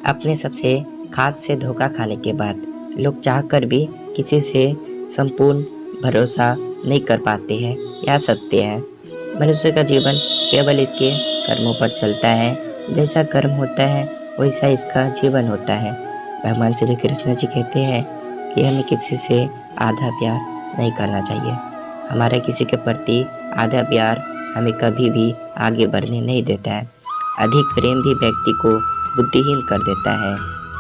अपने सबसे खास से धोखा खाने के बाद लोग चाहकर भी किसी से संपूर्ण भरोसा नहीं कर पाते हैं। यह सत्य है। मनुष्य का जीवन केवल इसके कर्मों पर चलता है। जैसा कर्म होता है वैसा इसका जीवन होता है। भगवान श्री कृष्ण जी कहते हैं कि हमें किसी से आधा प्यार नहीं करना चाहिए। हमारा किसी के प्रति आधा प्यार हमें कभी भी आगे बढ़ने नहीं देता है। अधिक प्रेम भी व्यक्ति को बुद्धिहीन कर देता है।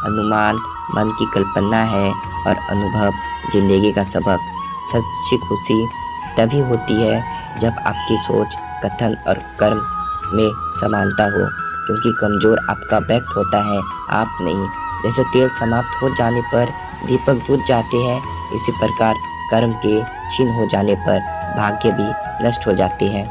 अनुमान मन की कल्पना है और अनुभव जिंदगी का सबक। सच्ची खुशी तभी होती है जब आपकी सोच, कथन और कर्म में समानता हो, क्योंकि कमजोर आपका व्यक्त होता है, आप नहीं। जैसे तेल समाप्त हो जाने पर दीपक बुझ जाते हैं, इसी प्रकार कर्म के छीन हो जाने पर भाग्य भी नष्ट हो जाते हैं।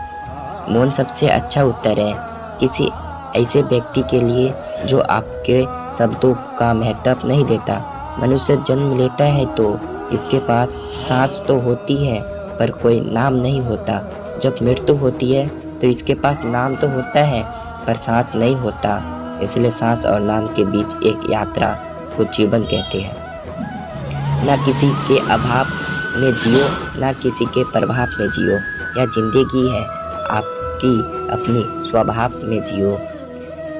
मौन सबसे अच्छा उत्तर है किसी ऐसे व्यक्ति के लिए जो आपके शब्दों का महत्व नहीं देता। मनुष्य जन्म लेता है तो इसके पास सांस तो होती है पर कोई नाम नहीं होता। जब मृत्यु होती है तो इसके पास नाम तो होता है पर सांस नहीं होता। इसलिए सांस और नाम के बीच एक यात्रा को जीवन कहते हैं। ना किसी के अभाव में जियो, ना किसी के प्रभाव में जियो। यह जिंदगी है, आपकी अपनी स्वभाव में जियो।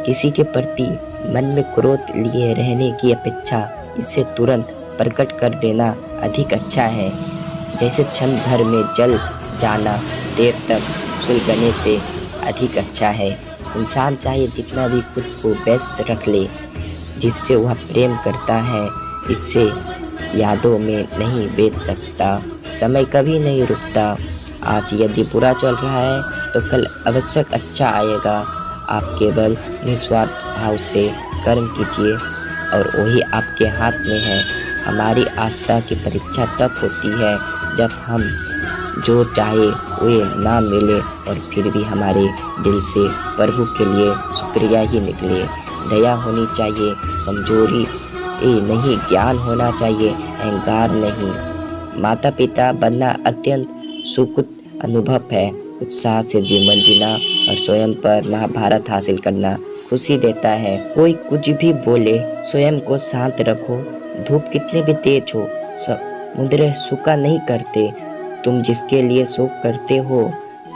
किसी के प्रति मन में क्रोध लिए रहने की अपेक्षा इसे तुरंत प्रकट कर देना अधिक अच्छा है। जैसे क्षण भर में जल जाना देर तक सुलगने से अधिक अच्छा है। इंसान चाहे जितना भी खुद को व्यस्त रख ले, जिससे वह प्रेम करता है इससे यादों में नहीं बेच सकता। समय कभी नहीं रुकता। आज यदि बुरा चल रहा है तो कल अवश्य अच्छा आएगा। आप केवल निस्वार्थ भाव से कर्म कीजिए और वही आपके हाथ में है। हमारी आस्था की परीक्षा तब होती है जब हम जो चाहे वह ना मिले और फिर भी हमारे दिल से प्रभु के लिए शुक्रिया ही निकले। दया होनी चाहिए, कमजोरी नहीं, ज्ञान होना चाहिए, अहंकार नहीं। माता पिता बनना अत्यंत सुखद अनुभव है। उत्साह से जीवन जीना और स्वयं पर महाभारत हासिल करना खुशी देता है। कोई कुछ भी बोले, स्वयं को शांत रखो। धूप कितनी भी तेज हो, समुद्र सूखा नहीं करते। तुम जिसके लिए शोक करते हो,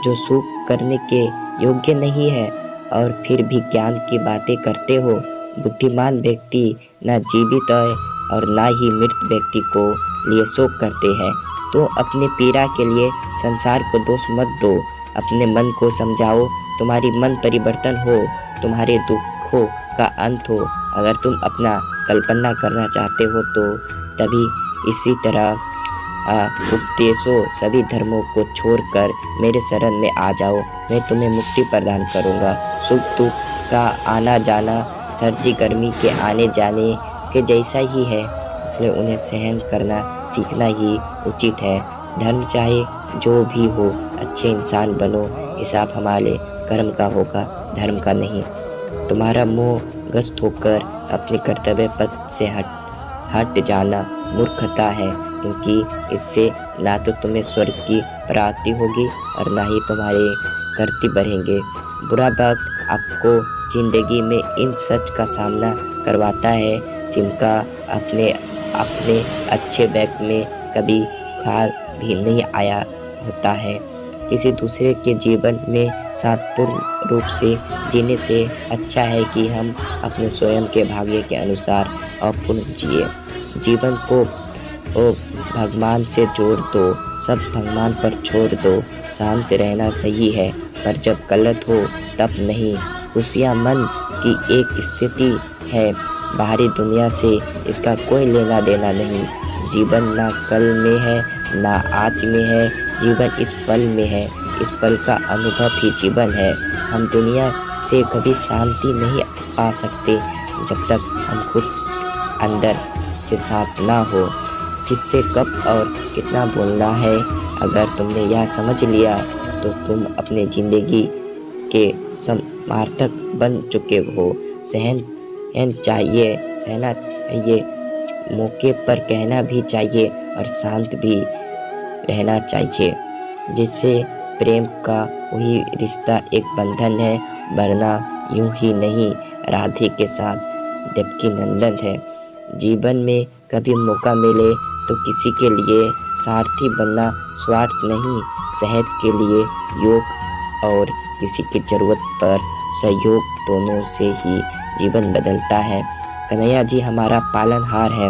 जो शोक करने के योग्य नहीं है, और फिर भी ज्ञान की बातें करते हो। बुद्धिमान व्यक्ति न जीवित है और न ही मृत व्यक्ति को लिए शोक करते हैं। तो अपनी पीड़ा के लिए संसार को दोष मत दो। अपने मन को समझाओ। तुम्हारी मन परिवर्तन हो, तुम्हारे दुखों का अंत हो। अगर तुम अपना कल्पना करना चाहते हो तो तभी इसी तरह उपदेशों सभी धर्मों को छोड़कर मेरे शरण में आ जाओ। मैं तुम्हें मुक्ति प्रदान करूँगा। सुख दुख का आना जाना सर्दी गर्मी के आने जाने के जैसा ही है, इसलिए उन्हें सहन करना सीखना ही उचित है। धर्म चाहे जो भी हो, अच्छे इंसान बनो। हिसाब हमारे कर्म का होगा, धर्म का नहीं। तुम्हारा मोह ग्रस्त होकर अपने कर्तव्य पथ से हट जाना मूर्खता है, क्योंकि इससे ना तो तुम्हें स्वर्ग की प्राप्ति होगी और ना ही तुम्हारे कर्तव्य बढ़ेंगे। बुरा वक्त आपको जिंदगी में इन सच का सामना करवाता है जिनका अपने अच्छे वक्त में कभी ख्याल भी नहीं आया होता है। किसी दूसरे के जीवन में सार्थपूर्ण रूप से जीने से अच्छा है कि हम अपने स्वयं के भाग्य के अनुसार अपूर्ण जिए। जीवन को भगवान से जोड़ दो, सब भगवान पर छोड़ दो। शांत रहना सही है, पर जब गलत हो तब नहीं। खुशियाँ मन की एक स्थिति है, बाहरी दुनिया से इसका कोई लेना देना नहीं। जीवन ना कल में है ना आज में है, जीवन इस पल में है। इस पल का अनुभव ही जीवन है। हम दुनिया से कभी शांति नहीं पा सकते जब तक हम खुद अंदर से शांत ना हो। किससे कब और कितना बोलना है, अगर तुमने यह समझ लिया तो तुम अपने ज़िंदगी के समर्थक बन चुके हो। सहना चाहिए, मौके पर कहना भी चाहिए और शांत भी रहना चाहिए, जिससे प्रेम का वही रिश्ता एक बंधन है, वरना यूं ही नहीं। राधे के साथ देवकी नंदन है। जीवन में कभी मौका मिले तो किसी के लिए सारथी बनना स्वार्थ नहीं, सेहत के लिए योग और किसी की ज़रूरत पर सहयोग, दोनों से ही जीवन बदलता है। कन्हैया जी हमारा पालनहार है।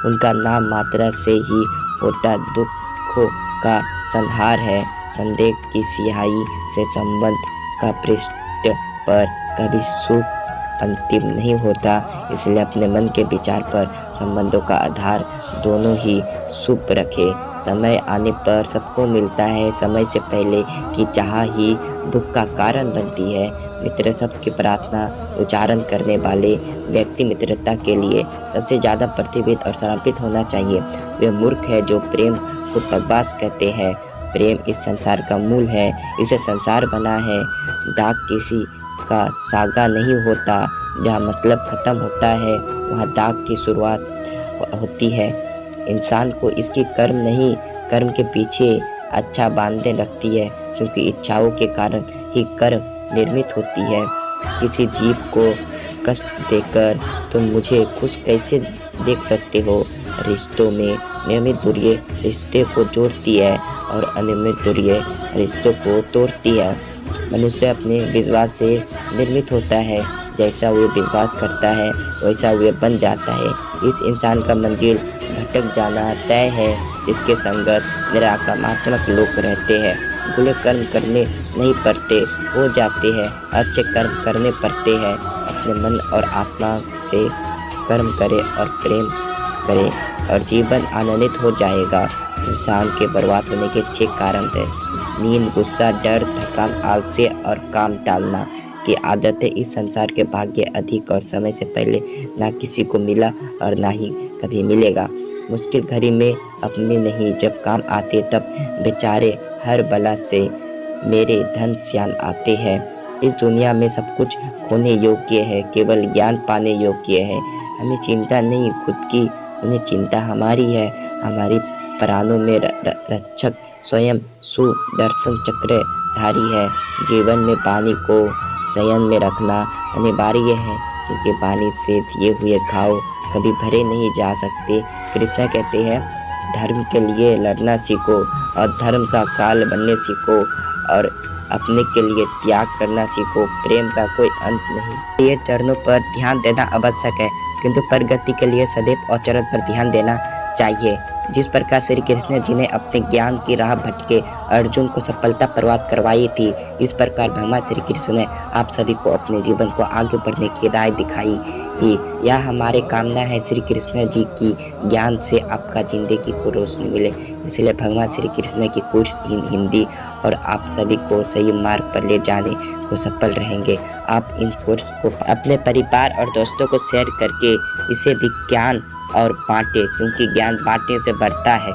उनका नाम मात्रा से ही होता दुखों का संहार है। संदेह की स्याही से संबंध का पृष्ठ पर कभी सुख अंतिम नहीं होता, इसलिए अपने मन के विचार पर संबंधों का आधार दोनों ही शुभ रखे। समय आने पर सबको मिलता है, समय से पहले की चाह ही दुख का कारण बनती है। मित्र शब्द की प्रार्थना उच्चारण करने वाले व्यक्ति मित्रता के लिए सबसे ज़्यादा प्रतिष्ठित और समर्पित होना चाहिए। वे मूर्ख है जो प्रेम को बकवास कहते हैं। प्रेम इस संसार का मूल है, इसे संसार बना है। दाग किसी का सागा नहीं होता, जहाँ मतलब खत्म होता है वहाँ दाग की शुरुआत होती है। इंसान को इसकी कर्म नहीं, कर्म के पीछे अच्छा बांधे रखती है, क्योंकि इच्छाओं के कारण ही कर्म निर्मित होती है। किसी जीव को कष्ट देकर तुम मुझे खुश कैसे देख सकते हो? रिश्तों में नियमित दूरी रिश्ते को जोड़ती है और अनियमित दूरी रिश्तों को तोड़ती है। मनुष्य अपने विश्वास से निर्मित होता है, जैसा वे विश्वास करता है वैसा वे बन जाता है। इस इंसान का मंजिल भटक जाना तय है, इसके संगत निराकामात्मक लोग रहते हैं। बुरे कर्म करने नहीं पड़ते, हो जाते हैं, अच्छे कर्म करने पड़ते हैं। अपने मन और आत्मा से कर्म करे और प्रेम करे और जीवन आनंदित हो जाएगा। इंसान के बर्बाद होने के 6 कारण थे। नींद, गुस्सा, डर, थकान, आलस्य और काम टालना की आदतें इस संसार के भाग्य अधिक और समय से पहले ना किसी को मिला और ना ही कभी मिलेगा। मुश्किल घड़ी में अपनी नहीं, जब काम आते तब बेचारे हर बला से मेरे धन श्यान आते हैं। इस दुनिया में सब कुछ खोने योग्य है, केवल ज्ञान पाने योग्य है। हमें चिंता नहीं खुद की, उन्हें चिंता हमारी है। हमारी प्राणों में रक्षक स्वयं सुदर्शन चक्र धारी है। जीवन में पानी को संयम में रखना अनिवार्य है, क्योंकि पानी से दिए हुए घाव कभी भरे नहीं जा सकते। कृष्णा कहते हैं, धर्म के लिए लड़ना सीखो और धर्म का काल बनने सीखो और अपने के लिए त्याग करना सीखो। प्रेम का कोई अंत नहीं। ये चरणों पर ध्यान देना आवश्यक है, किंतु प्रगति के लिए सदैव औचरण पर ध्यान देना चाहिए। जिस प्रकार श्री कृष्ण जी ने अपने ज्ञान की राह भटके अर्जुन को सफलता प्राप्त करवाई थी, इस प्रकार भगवान श्री कृष्ण ने आप सभी को अपने जीवन को आगे बढ़ने की राह दिखाई ही। यह हमारे कामना है श्री कृष्ण जी की ज्ञान से आपका जिंदगी को रोशनी मिले। इसलिए भगवान श्री कृष्ण की कोर्स हिंदी और आप सभी को सही मार्ग पर ले जाने को सफल रहेंगे। आप इन कोर्स को अपने परिवार और दोस्तों को शेयर करके इसे भी ज्ञान और बांटे, क्योंकि ज्ञान बांटने से बढ़ता है।